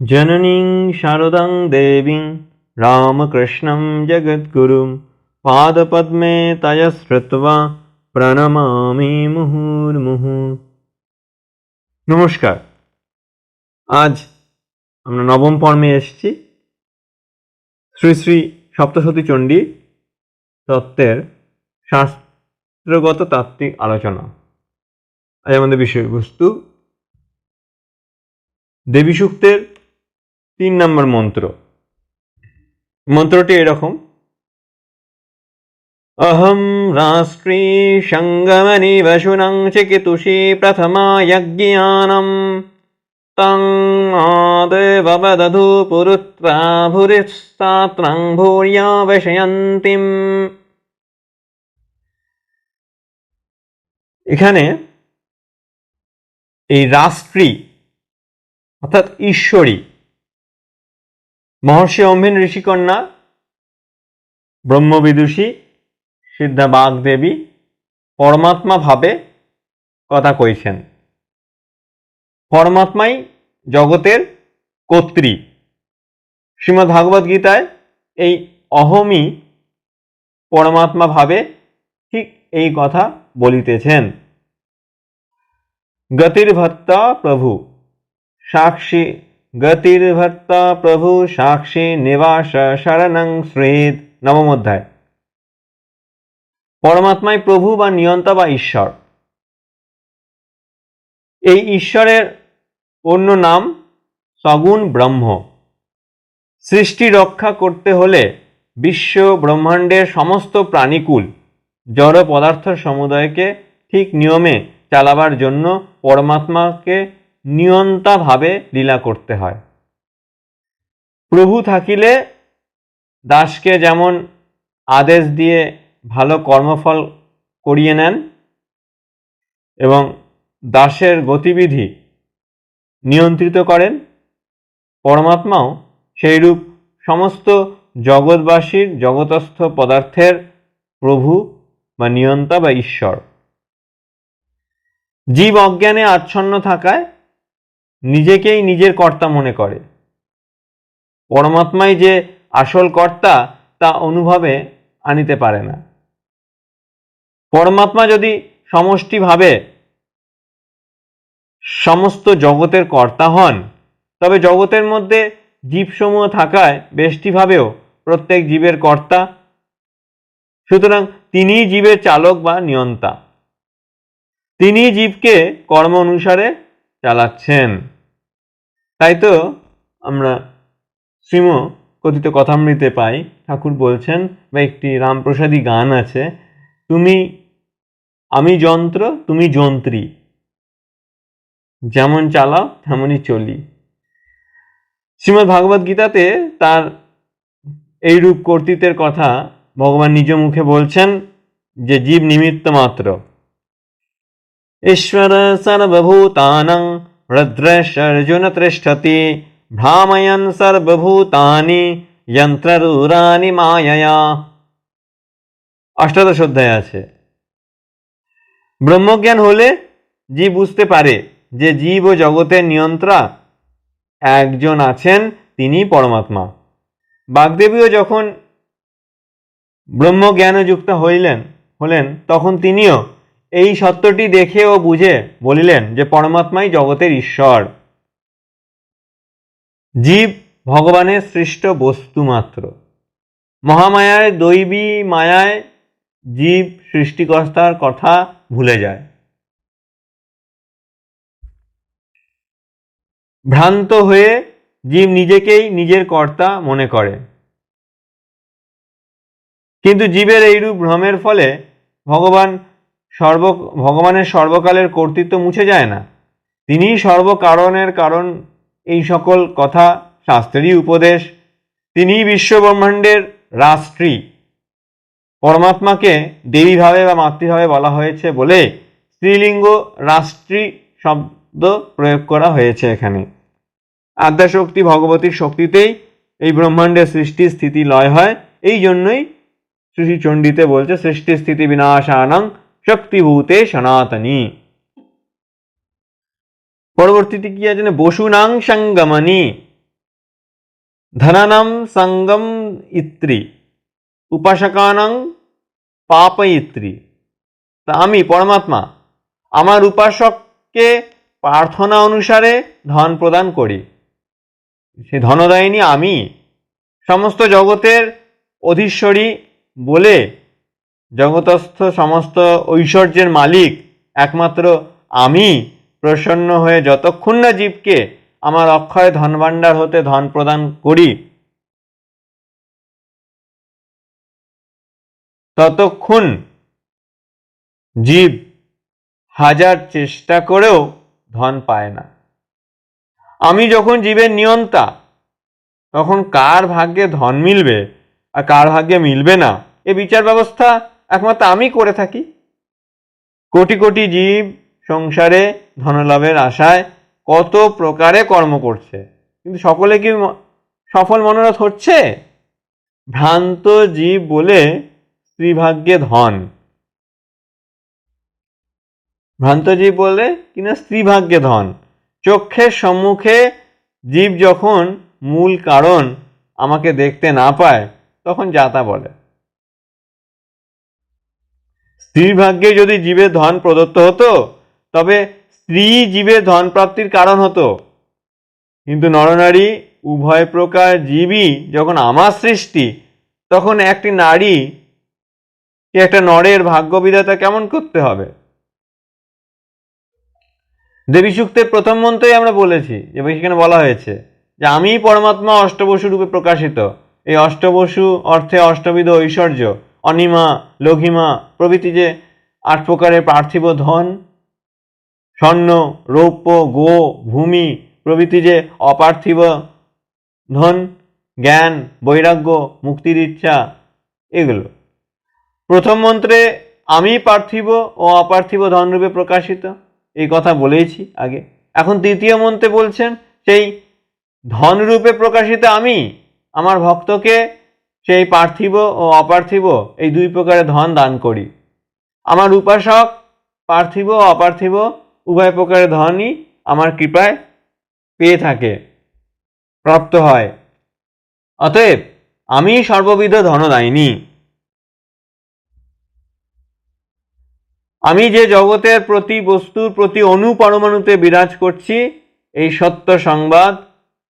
जननीं शारदां देवीं रामकृष्णं जगद्गुरुं पादपद्मे तया श्रुत्वा প্রণমামি মুহুর্মুহু। নমস্কার, আজ আমরা নবম পর্বে এসেছি। শ্রী শ্রী সপ্তশতী চণ্ডী তত্ত্বের শাস্ত্রগত তাত্ত্বিক আলোচনা। আজ আমাদের বিষয়বস্তু দেবী সূক্তের ৩ নম্বর মন্ত্র। মন্ত্রটি এরকম: अहं राष्ट्री संगमनिवशुनं चिकितुषी प्रथमा यज्ञानं तं आदेववदधु पुरुत्रा भूरिस्तात्रं भूर्या वशयन्तीम्। এখানে এই রাষ্ট্রী অর্থাৎ ঈশ্বরী মহর্ষি অম্বিন ঋষিকন্যা ব্রহ্মবিদুষী সিদ্ধা বাগদেবী পরমাত্মা ভাবে কথা কইছেন। পরমাত্মাই জগতের কর্ত্রী। শ্রীমদ্ ভাগবত গীতায় এই অহমই পরমাত্মা ভাবে ঠিক এই কথা বলিতেছেন। গতির্ভর্তা প্রভু সাক্ষী, গতির্ভর্তা প্রভু সাক্ষী নিবাস শরণং শ্রেদ। নবম অধ্যায়। পরমাত্মাই প্রভু বা নিয়ন্তা বা ঈশ্বর। এই ঈশ্বরের অন্য নাম সগুণ ব্রহ্ম। সৃষ্টি রক্ষা করতে হলে বিশ্ব ব্রহ্মাণ্ডের সমস্ত প্রাণীকুল জড় পদার্থ সমুদায়কে ঠিক নিয়মে চালাবার জন্য পরমাত্মাকে নিয়ন্তা ভাবে লীলা করতে হয়। প্রভু থাকিলে দাসকে যেমন আদেশ দিয়ে ভালো কর্মফল করিয়ে নেন এবং দাসের গতিবিধি নিয়ন্ত্রিত করেন, পরমাত্মাও সেইরূপ সমস্ত জগৎবাসীর জগতস্থ পদার্থের প্রভু বা নিয়ন্তা বা ঈশ্বর। জীব অজ্ঞানে আচ্ছন্ন থাকায় নিজেকেই নিজের কর্তা মনে করে। পরমাত্মাই যে আসল কর্তা তা অনুভবে আনিতে পারে না। পরমাত্মা যদি সমষ্টিভাবে সমস্ত জগতের কর্তা হন, তবে জগতের মধ্যে জীবসমূহ থাকায় ব্যষ্টিভাবেও প্রত্যেক জীবের কর্তা। সুতরাং তিনিই জীবের চালক বা নিয়ন্তা। তিনিই জীবকে কর্ম অনুসারে চালাচ্ছেন। তাই তো আমরা শ্রীম কথিত কথামৃতে পাই, ঠাকুর বলছেন, বা একটি রামপ্রসাদী গান আছে, আমি যন্ত্র তুমি যন্ত্রী, যেমন চালাও তেমনই চলি। শ্রীমদ্ ভাগবত গীতাতে তার এইরূপ কর্তৃত্বের কথা ভগবান নিজ মুখে বলছেন যে জীব নিমিত্ত মাত্র। ঈশ্বর সর্বভূতানাং রুদ্রেশ্বর্জুন তিষ্ঠতি ভ্রাময়ন সর্বভূতানি যন্ত্ররূরানি মায়য়া। অষ্টাদশ অধ্যায় আছে। ব্রহ্মজ্ঞান হলে জীব বুঝতে পারে যে জীব ও জগতের নিয়ন্ত্রা একজন আছেন, তিনি পরমাত্মা। বাগদেবীও যখন ব্রহ্মজ্ঞানযুক্ত হলেন তখন তিনিও এই সত্যটি দেখে ও বুঝে বলিলেন যে পরমাত্মাই জগতের ঈশ্বর। জীব ভগবানের সৃষ্ট বস্তু মাত্র। মহামায়ার দৈবী মায়ায় জীব সৃষ্টিকর্তার কথা ভুলে যায়। ভ্রান্ত হয়ে জীব নিজেকেই নিজের কর্তা মনে করে। কিন্তু জীবের এইরূপ ভ্রমের ফলে ভগবানের সর্বকালের কর্তৃত্ব মুছে যায় না। তিনিই সর্বকারণের কারণ। এই সকল কথা শাস্ত্রেরই উপদেশ। তিনিই বিশ্বব্রহ্মাণ্ডের রাষ্ট্রী। পরমাত্মাকে দেবীভাবে বা মাতৃভাবে বলা হয়েছে বলে স্ত্রীলিঙ্গ রাষ্ট্রী শব্দ প্রয়োগ করা হয়েছে এখানে। আদ্যাশক্তি ভগবতীর শক্তিতেই এই ব্রহ্মাণ্ডের সৃষ্টি স্থিতি লয় হয়। এই জন্যই শ্রী চণ্ডীতে বলছে সৃষ্টি স্থিতি বিনাশানং শক্তিভূতে সনাতনী। পরবর্তীতে কি আছে, বসুনাং সঙ্গমনি, ধনানাম সঙ্গম ইত্রি উপাসকানাং পাপয়িত্রী। তা আমি পরমাত্মা আমার উপাসককে প্রার্থনা অনুসারে ধন প্রদান করি। সে ধনদায়িনী আমি, সমস্ত জগতের অধীশ্বরী বলে জগতস্থ সমস্ত ঐশ্বর্যের মালিক একমাত্র আমি প্রসন্ন হয়ে যতক্ষণ না জীবকে আমার অক্ষয় ধনভাণ্ডার হতে ধন প্রদান করি, ততক্ষণ জীব হাজার চেষ্টা করেও ধন পায় না। আমি যখন জীবের নিয়ন্তা, তখন কার ভাগ্যে ধন মিলবে আর কার ভাগ্যে মিলবে না এ বিচার ব্যবস্থা একমাত্র আমি করে থাকি। কোটি কোটি জীব সংসারে ধনলাভের আশায় কত প্রকারে কর্ম করছে, কিন্তু সকলে কি সফল মনোরথ হচ্ছে? ভ্রান্ত জীব বলে স্ত্রীভাগ্যে ধন, ভ্রান্ত জীব বলে কিনা স্ত্রীভাগ্যে ধন। চক্ষের সম্মুখে জীব যখন মূল কারণ আমাকে দেখতে না পায়, তখন যাতা বলে। স্ত্রীর ভাগ্যে যদি জীবের ধন প্রদত্ত হতো, তবে স্ত্রী জীবের ধন প্রাপ্তির কারণ হতো। কিন্তু নরনারী উভয় প্রকার জীবই যখন আমার সৃষ্টি, তখন একটি নারী একটা নরের ভাগ্য বিধাতা কেমন করতে হবে? দেবী সূক্তের প্রথম মন্ত্রেই আমরা বলেছি, যে সেখানে বলা হয়েছে যে আমি পরমাত্মা অষ্টবসু রূপে প্রকাশিত। এই অষ্টবসু অর্থে অষ্টবিধ ঐশ্বর্য, অনিমা, লঘিমা প্রভৃতি যে 8 প্রকারের পার্থিব ধন, স্বর্ণ, রৌপ্য, গো, ভূমি প্রভৃতি যে অপার্থিব ধন, জ্ঞান, বৈরাগ্য, মুক্তির ইচ্ছা, এগুলো প্রথম মন্ত্রে আমি পার্থিব ও অপার্থিব ধনরূপে প্রকাশিত, এই কথা বলেইছি আগে। এখন তৃতীয় মন্ত্রে বলছেন সেই ধনরূপে প্রকাশিত আমি আমার ভক্তকে সেই পার্থিব ও অপার্থিব এই 2 প্রকারের ধন দান করি। আমার উপাসক পার্থিব ও অপার্থিব উভয় প্রকারের ধনই আমার কৃপায় পেয়ে থাকে, প্রাপ্ত হয়। অতএব আমি সর্ববিধ ধনদায়িনী। আমি যে জগতের প্রতি বস্তুর প্রতি অণু পরমাণুতে বিরাজ করছি, এই সত্য সংবাদ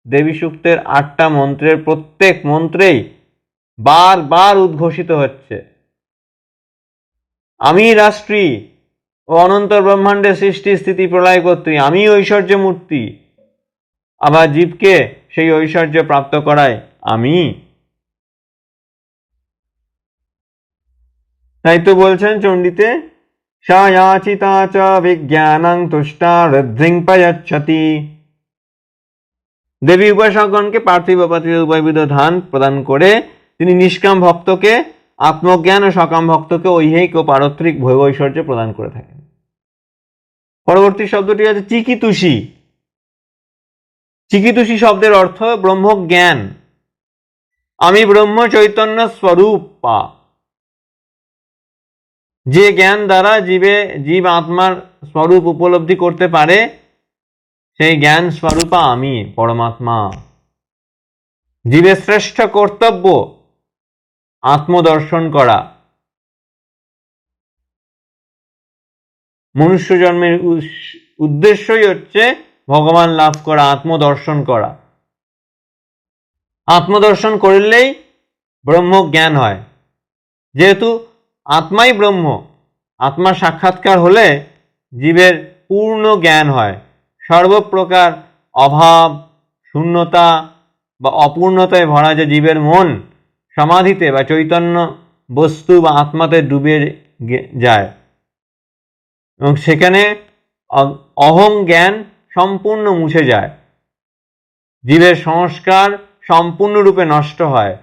দেবী সূক্তের 8টা মন্ত্রের প্রত্যেক মন্ত্রেই বারবার উদ্ঘোষিত হচ্ছে। আমি রাষ্ট্রী ও অনন্ত ব্রহ্মাণ্ডের সৃষ্টি স্থিতি প্রলয় কর্ত্রী, আমি ঐশ্বর্য মূর্তি। আবার জীবকে সেই ঐশ্বর্য প্রাপ্ত করায় আমি। তাই তো বলছেন চণ্ডীতে, সায়াচিতা চ বিজ্ঞানং তুষ্টা ঋদ্ধিং প্রয়চ্ছতি। দেবী উপাসকগণকে পার্থিব অপার্থিব উভয়বিধ ধান প্রদান করে তিনি নিষ্কাম ভক্তকে আত্মজ্ঞান ও সকাম ভক্তকে ঐহিক ও পারত্রিক ভোগ ঐশ্বর্য প্রদান করে থাকেন। পরবর্তী শব্দটি আছে চিকিতুষী। চিকিতুষী শব্দের অর্থ ব্রহ্মজ্ঞান। আমি ব্রহ্ম চৈতন্য স্বরূপা। যে জ্ঞান দ্বারা জীব আত্মার স্বরূপ উপলব্ধি করতে পারে, সেই জ্ঞান স্বরূপা আমি পরমাত্মা। জীবের শ্রেষ্ঠ কর্তব্য আত্মদর্শন করা। মনুষ্য জন্মের উদ্দেশ্যই হচ্ছে ভগবান লাভ করা, আত্মদর্শন করা। আত্মদর্শন করলেই ব্রহ্ম জ্ঞান হয়। যেহেতু আত্মাই ব্রহ্ম, আত্মার সাক্ষাৎকার হলে জীবের পূর্ণ জ্ঞান হয়। সর্বপ্রকার অভাব, শূন্যতা বা অপূর্ণতায় ভরা যে জীবের মন সমাধিতে বা চৈতন্য বস্তু বা আত্মাতে ডুবে যায়, এবং সেখানে অহং জ্ঞান সম্পূর্ণ মুছে যায়। জীবের সংস্কার সম্পূর্ণরূপে নষ্ট হয়।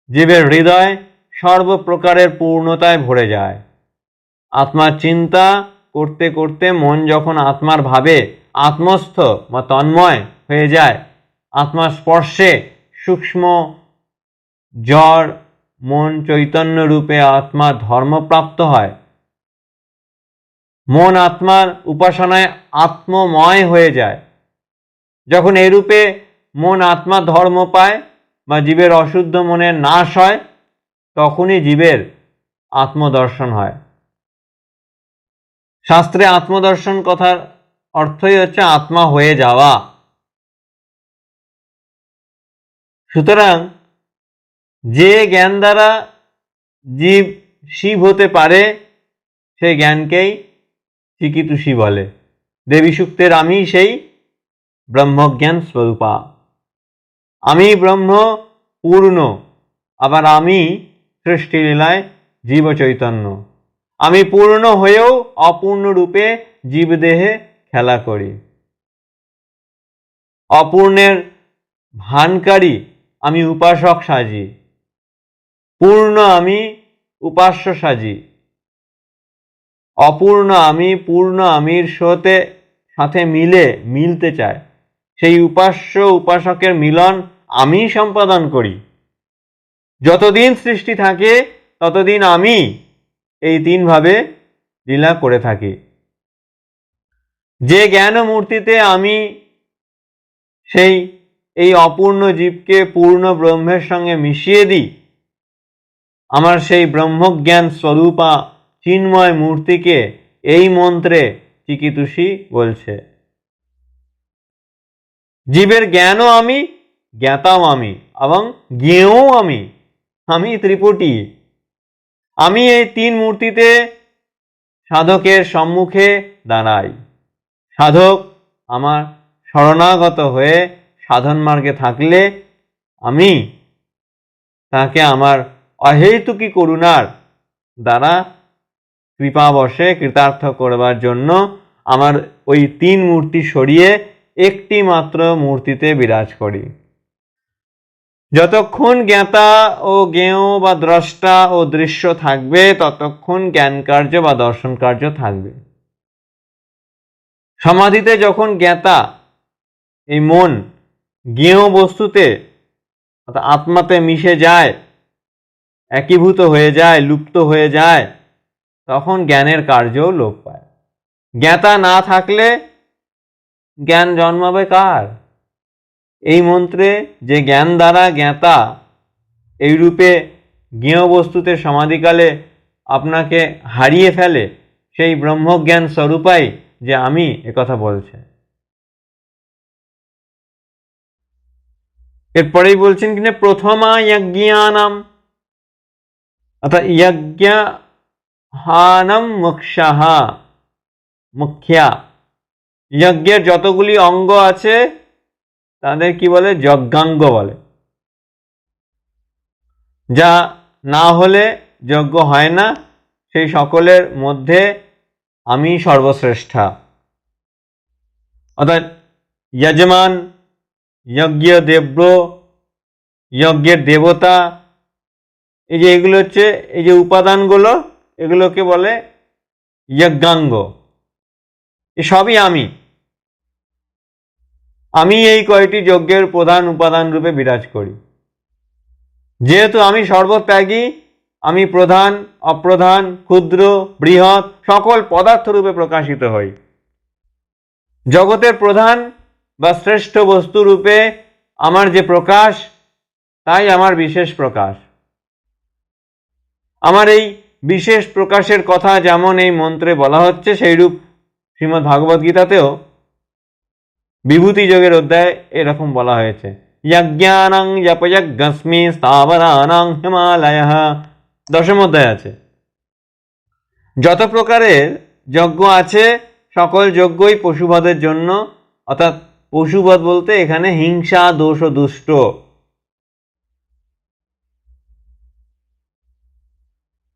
জীবের হৃদয় সর্বপ্রকারের পূর্ণতায় ভরে যায়। আত্মার চিন্তা করতে করতে মন যখন আত্মার ভাবে আত্মস্থ বা তন্ময় হয়ে যায়, আত্মার স্পর্শে সূক্ষ্ম জড় মন চৈতন্য রূপে আত্মার ধর্মপ্রাপ্ত হয়। মন আত্মার উপাসনায় আত্মময় হয়ে যায়। যখন এরূপে মন আত্মার ধর্ম পায়, বা জীবের অশুদ্ধ মনের নাশ হয়, তখনই জীবের আত্মদর্শন হয়। শাস্ত্রে আত্মদর্শন কথার অর্থই হচ্ছে আত্মা হয়ে যাওয়া। সুতরাং যে জ্ঞান দ্বারা জীব শিব হতে পারে, সেই জ্ঞানকেই চিকিতুষী বলে। দেবী সূক্তের আমি সেই ব্রহ্মজ্ঞান স্বরূপা, আমি ব্রহ্ম পূর্ণ, আবার আমি সৃষ্টিলীলায় জীব চৈতন্য। আমি পূর্ণ হয়েও অপূর্ণ রূপে জীবদেহে খেলা করি। অপূর্ণের ভানকারী আমি উপাসক সাজি, পূর্ণ আমি উপাস্য সাজি। অপূর্ণ আমি পূর্ণ আমির সাথে মিলতে চায়, সেই উপাস্য উপাসকের মিলন আমি সম্পাদন করি। যতদিন সৃষ্টি থাকে ততদিন আমি এই তিনভাবে লীলা করে থাকি। যে জ্ঞান মূর্তিতে আমি এই অপূর্ণ জীবকে পূর্ণ ব্রহ্মের সঙ্গে মিশিয়ে দিই, আমার সেই ব্রহ্মজ্ঞান স্বরূপা চিন্ময় মূর্তিকে এই মন্ত্রে চিকিতুষী বলছে। জীবের জ্ঞানও আমি, জ্ঞাতাও আমি, এবং জ্ঞেয়ও আমি। আমি ত্রিপুটি। আমি এই তিন মূর্তিতে সাধকের সম্মুখে দাঁড়াই। সাধক আমার শরণাগত হয়ে সাধন মার্গে থাকলে আমি তাকে আমার অহেতুকী করুণার দ্বারা কৃপাবশে কৃতার্থ করবার জন্য আমার ওই তিন মূর্তি সরিয়ে একটি মাত্র মূর্তিতে বিরাজ করি। যতক্ষণ জ্ঞাতা ও জ্ঞেয় বা দ্রষ্টা ও দৃশ্য থাকবে, ততক্ষণ জ্ঞান কার্য বা দর্শন কার্য থাকবে। সমাধিতে যখন জ্ঞাতা, এই মন, জ্ঞেয় বস্তুতে অর্থাৎ আত্মাতে মিশে যায়, একীভূত হয়ে যায়, লুপ্ত হয়ে যায়, তখন জ্ঞানের কার্যও লোপ পায়। জ্ঞাতা না থাকলে জ্ঞান জন্মাবে কার? এই মন্ত্রে যে জ্ঞান দ্বারা জ্ঞাতা এই রূপে জ্ঞেয় বস্তুতে সমাধিকালে আপনাকে হারিয়ে ফেলে, সেই ব্রহ্মজ্ঞান স্বরূপাই যে আমি, একথা বলছে। এরপরেই বলছেন কিনা প্রথমা যজ্ঞানাম, অর্থাৎ যজ্ঞাহানম মোক্ষাহা, মুখ্যা। যজ্ঞের যতগুলি অঙ্গ আছে তাদের কি বলে? যজ্ঞাঙ্গ বলে। যা না হলে যজ্ঞ হয় না, সেই সকলের মধ্যে আমি সর্বশ্রেষ্ঠা। অর্থাৎ যজমান, যজ্ঞ দেব্য, যজ্ঞের দেবতা, এই যে এগুলো হচ্ছে এই যে উপাদানগুলো, এগুলোকে বলে যজ্ঞাঙ্গ। এসবই আমি। আমি এই কয়টি যজ্ঞের প্রধান উপাদান রূপে বিরাজ করি। যেহেতু আমি সর্বত্যাগী, আমি প্রধান, অপ্রধান, ক্ষুদ্র, বৃহৎ সকল পদার্থ রূপে প্রকাশিত হই। জগতের প্রধান বা শ্রেষ্ঠ বস্তু রূপে আমার যে প্রকাশ, তাই আমার বিশেষ প্রকাশ। আমার এই বিশেষ প্রকাশের কথা যেমন এই মন্ত্রে বলা হচ্ছে, সেইরূপ শ্রীমদ্ ভাগবত গীতাতেও বিভূতি যোগের অধ্যায়ে এরকম বলা হয়েছে, যজ্ঞানাং যপযজ্ঞস্মি স্থাবরানাং হিমালয়ঃ, দশম অধ্যায় আছে। যত প্রকারের যজ্ঞ আছে, সকল যজ্ঞই পশুবধের জন্য, অর্থাৎ পশুবধ বলতে এখানে হিংসা, দোষ ও দুষ্ট।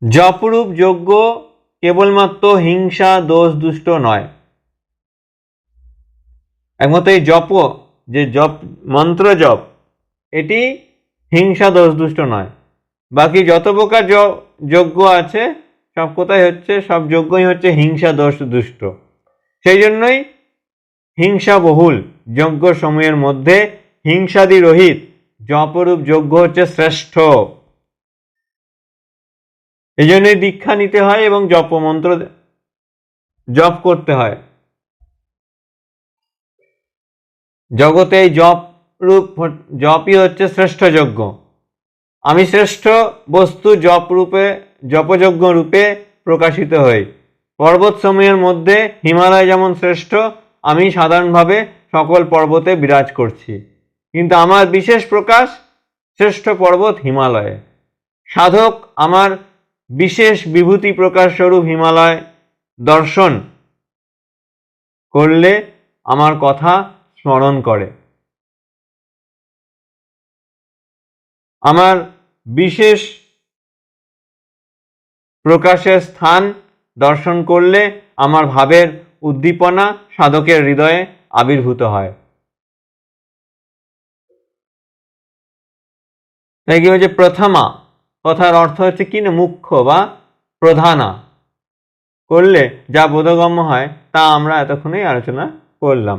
জপরূপ যজ্ঞ কেবলমাত্র হিংসা, দোষ, দুষ্ট নয়। একমাত্র এই জপ, যে জপ, মন্ত্র জপ, এটি হিংসা, দোষ, দুষ্ট নয়। বাকি যত প্রকার যজ্ঞ আছে সব কোথায় হচ্ছে? সব যজ্ঞই হচ্ছে হিংসা, দোষ, দুষ্ট। সেই জন্যই হিংসা বহুল যজ্ঞ সমূহের মধ্যে হিংসাদি রহিত জপরূপ যজ্ঞ হচ্ছে শ্রেষ্ঠ। এই জন্যই দীক্ষা নিতে হয় এবং জপ মন্ত্র জপ করতে হয়। জগতে এই জপ রূপ জপই হচ্ছে শ্রেষ্ঠ যজ্ঞ। আমি শ্রেষ্ঠ বস্তু জপযজ্ঞ রূপে প্রকাশিত হই। পর্বতসমূহের মধ্যে হিমালয় যেমন শ্রেষ্ঠ, আমি সাধারণভাবে সকল পর্বতে বিরাজ করছি, কিন্তু আমার বিশেষ প্রকাশ শ্রেষ্ঠ পর্বত হিমালয়ে। সাধক আমার বিশেষ বিভূতি প্রকাশ স্বরূপ হিমালয় দর্শন করলে আমার কথা স্মরণ করে। আমার বিশেষ প্রকাশের স্থান দর্শন করলে আমার ভাবের উদ্দীপনা সাধকের হৃদয়ে আবির্ভূত হয়। তাই কি হচ্ছে প্রথমা কথার অর্থ হচ্ছে কি না, মুখ্য বা প্রধানা করলে যা বোধগম্য হয় তা আমরা এতক্ষণেই আলোচনা করলাম।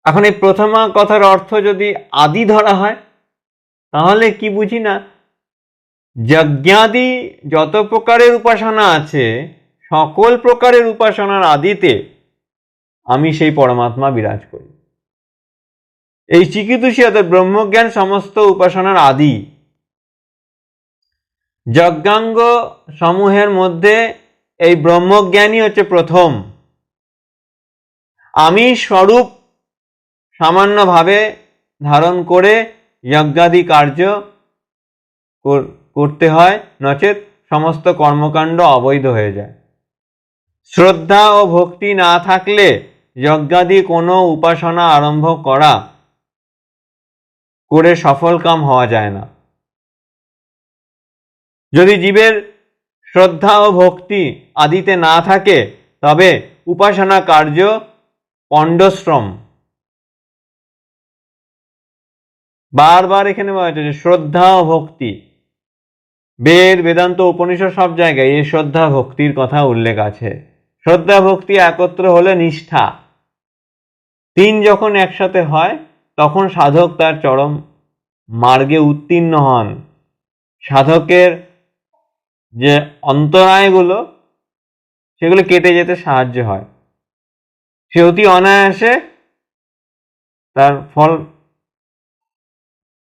এখন এই প্রথমা কথার অর্থ যদি আদি ধরা হয় তাহলে কি বুঝি না, যজ্ঞাদি যত প্রকারের উপাসনা আছে সকল প্রকারের উপাসনার আদিতে আমি সেই পরমাত্মা বিরাজ করি। এই চিকিতুষী অর্থাৎ ব্রহ্মজ্ঞান সমস্ত উপাসনার আদি। যজ্ঞাঙ্গ সমূহের মধ্যে এই ব্রহ্মজ্ঞানই হচ্ছে প্রথম। আমি স্বরূপ সামান্যভাবে ধারণ করে যজ্ঞাদি কার্য করতে হয়, নচেত সমস্ত কর্মকাণ্ড অবৈধ হয়ে যায়। শ্রদ্ধা ও ভক্তি না থাকলে যজ্ঞাদি কোনো উপাসনা আরম্ভ করে সফল কাম হওয়া যায় না। যদি জীবের শ্রদ্ধা ও ভক্তি আদিতে না থাকে তবে উপাসনা কার্য পণ্ডশ্রম। বারবার এখানে বলা হচ্ছে যে শ্রদ্ধা ও ভক্তি, বেদ বেদান্ত উপনিষদ সব জায়গায় এই শ্রদ্ধা ভক্তির কথা উল্লেখ আছে। শ্রদ্ধা ভক্তি একত্র হলে নিষ্ঠা, তিন যখন একসাথে হয় তখন সাধক তার চরম মার্গে উত্তীর্ণ হন। সাধকের যে অন্তরায়গুলো সেগুলো কেটে যেতে সাহায্য হয়, সে অতি অনায়াসে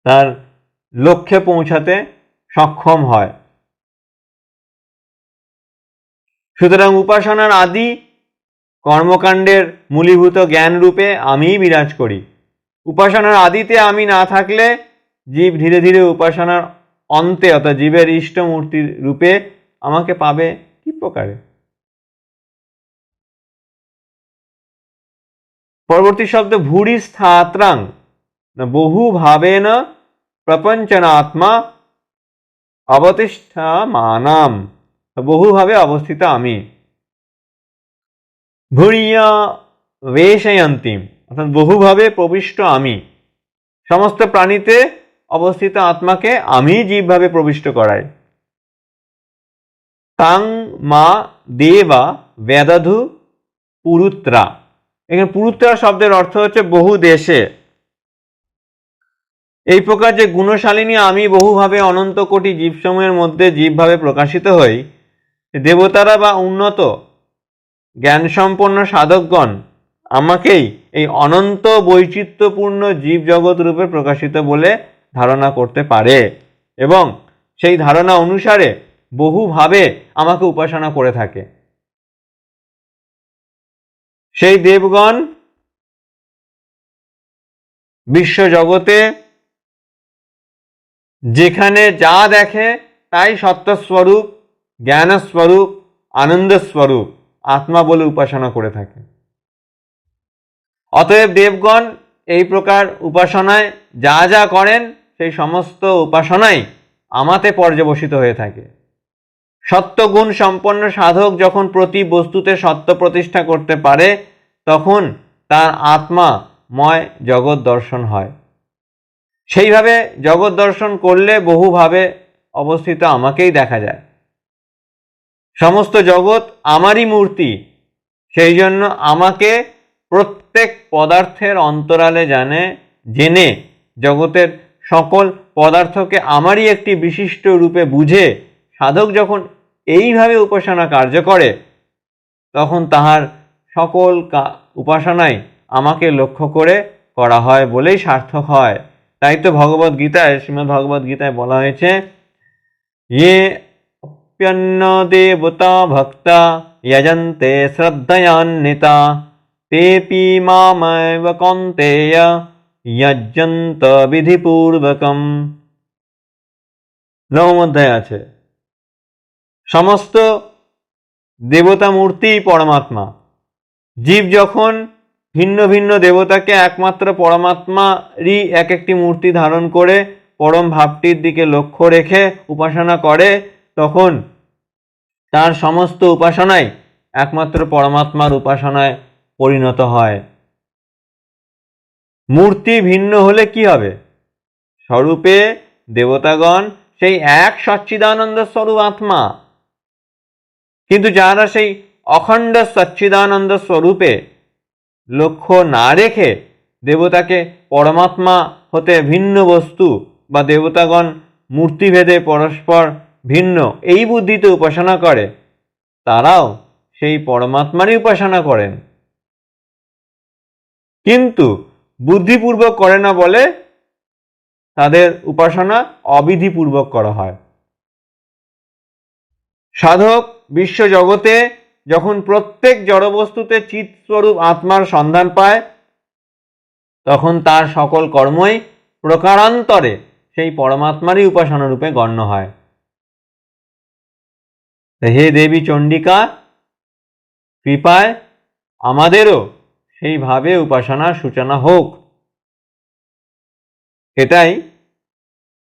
তার লক্ষ্যে পৌঁছাতে সক্ষম হয়। সুতরাং উপাসনার আদি কর্মকাণ্ডের মূলীভূত জ্ঞান রূপে আমিই বিরাজ করি। উপাসনার আদিতে আমি না থাকলে জীব ধীরে ধীরে উপাসনার অন্তে অর্থাৎ জীবের ইষ্ট মূর্তি রূপে আমাকে পাবে কি প্রকারে? পরবর্তী শব্দ ভূরি স্থাত্রাং বহু ভাবেন প্রপঞ্চনাত্মা অবতিষ্ঠা মানাম, বহুভাবে অবস্থিত আমি। ভূরিয়া বেশয়ন্তিম অর্থাৎ বহুভাবে প্রবিষ্ট আমি। সমস্ত প্রাণীতে অবস্থিত আত্মাকে আমি জীবভাবে প্রবিষ্ট করাই। তাং মা দেবা বেদাধু পুরুত্রা, এখানে পুরুত্রা শব্দের অর্থ হচ্ছে বহু দেশে। এই প্রকার যে গুণশালিনী আমি বহুভাবে অনন্ত কোটি জীবসমূহের মধ্যে জীবভাবে প্রকাশিত হই, দেবতারা বা উন্নত জ্ঞানসম্পন্ন সাধকগণ আমাকেই এই অনন্ত বৈচিত্র্যপূর্ণ জীব জগৎ রূপে প্রকাশিত বলে ধারণা করতে পারে এবং সেই ধারণা অনুসারে বহুভাবে আমাকে উপাসনা করে থাকে। সেই দেবগণ বিশ্বজগতে যেখানে যা দেখে তাই সত্যস্বরূপ, জ্ঞানস্বরূপ, আনন্দস্বরূপ আত্মা বলে উপাসনা করে থাকে। অতএব দেবগণ এই প্রকার উপাসনায় যা যা করেন সেই সমস্ত উপাসনাই আমাতে পর্যবসিত হয়ে থাকে। সত্যগুণ সম্পন্ন সাধক যখন প্রতি বস্তুতে সত্য প্রতিষ্ঠা করতে পারে তখন তার আত্মাময় জগৎ দর্শন হয়। সেইভাবে জগৎ দর্শন করলে বহুভাবে অবস্থিত আমাকেই দেখা যায়। সমস্ত জগৎ আমারই মূর্তি, সেই জন্য আমাকে প্রত্যেক পদার্থের অন্তরালে জেনে জগতের সকল পদার্থকে আমারই একটি বিশিষ্ট রূপে বুঝে সাধক যখন এইভাবে উপাসনা কার্য করে তখন তাহার সকল উপাসনাই আমাকে লক্ষ্য করে করা হয় বলেই সার্থক হয়। তাই তো ভগবদ গীতায়, শ্রীমদ্ ভগবদ গীতায় বলা হয়েছে, ইয়ে অপ্যন্ন দেবতা ভক্তা যজন্তে শ্রদ্ধয়ান্বিতা তেপি মামেব কৌন্তেয় যজ্জন্ত বিধিপূর্বকম। নবম অধ্যায় আছে, সমস্ত দেবতা মূর্তি পরমাত্মা। জীব যখন ভিন্ন ভিন্ন দেবতাকে একমাত্র পরমাত্মারই এক একটি মূর্তি ধারণ করে পরম ভাবটির দিকে লক্ষ্য রেখে উপাসনা করে, তখন তার সমস্ত উপাসনাই একমাত্র পরমাত্মার উপাসনায় পরিণত হয়। মূর্তি ভিন্ন হলে কি হবে? স্বরূপে দেবতাগণ সেই এক সচ্চিদানন্দ স্বরূপ আত্মা, কিন্তু যারা সেই অখণ্ড সচ্চিদানন্দ স্বরূপে লক্ষ্য না রেখে দেবতাকে পরমাত্মা হতে ভিন্ন বস্তু বা দেবতাগণ মূর্তিভেদে পরস্পর ভিন্ন এই বুদ্ধিতে উপাসনা করে, তারাও সেই পরমাত্মারই উপাসনা করেন, কিন্তু বুদ্ধিপূর্বক করে না বলে তাদের উপাসনা অবিধিপূর্বক করা হয়। সাধক বিশ্ব জগতে যখন প্রত্যেক জড়বস্তুতে চিৎস্বরূপ আত্মার সন্ধান পায়, তখন তার সকল কর্মই প্রকারান্তরে সেই পরমাত্মারই উপাসনা রূপে গণ্য হয়। হে দেবী চণ্ডিকা, কৃপায় আমাদেরও সেইভাবে উপাসনার সূচনা হোক। এটাই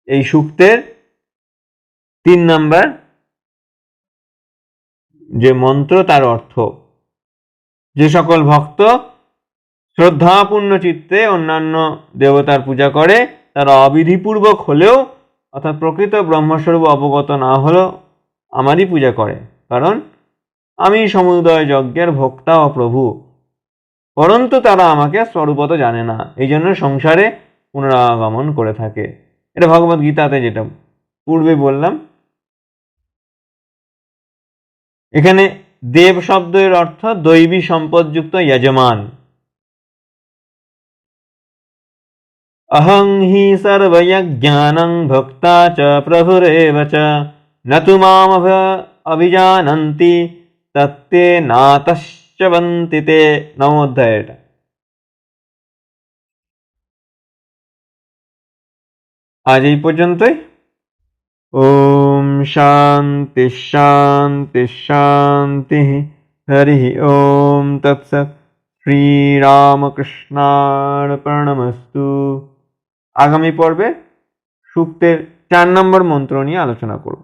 এই সূক্তের 3 নম্বর যে মন্ত্র, তার অর্থ। যে সকল ভক্ত শ্রদ্ধাপূর্ণ চিত্তে অন্যান্য দেবতার পূজা করে, তারা অবিধিপূর্বক হলেও অর্থাৎ প্রকৃত ব্রহ্মস্বরূপ অবগত না হলেও আমারই পূজা করে, কারণ আমি সমুদয় যজ্ঞের ভোক্তা ও প্রভু। পরন্তু তারা আমাকে স্বরূপত জানে না, এই জন্য সংসারে পুনরাগমন করে থাকে। এটা ভগবদ গীতাতে যেটা পূর্বে বললাম। এখানে দেব শব্দের অর্থ দৈবী সম্পদযুক্ত যজমান। অহং হি সর্বযজ্ঞানং ভোক্তা চ প্রভুরেব চ ন তু মাম অভিজানন্তি তত্তে নাতশ্চবন্তি তে। নবম অধ্যায় এটা। আজ এই পর্যন্তই। ওম শান্তি শান্তি শান্তি। হরি ওম তৎসৎ। শ্রীরামকৃষ্ণার্পণমস্তু। আগামী পর্বে সূক্তের 4 নম্বর মন্ত্র নিয়ে আলোচনা করব।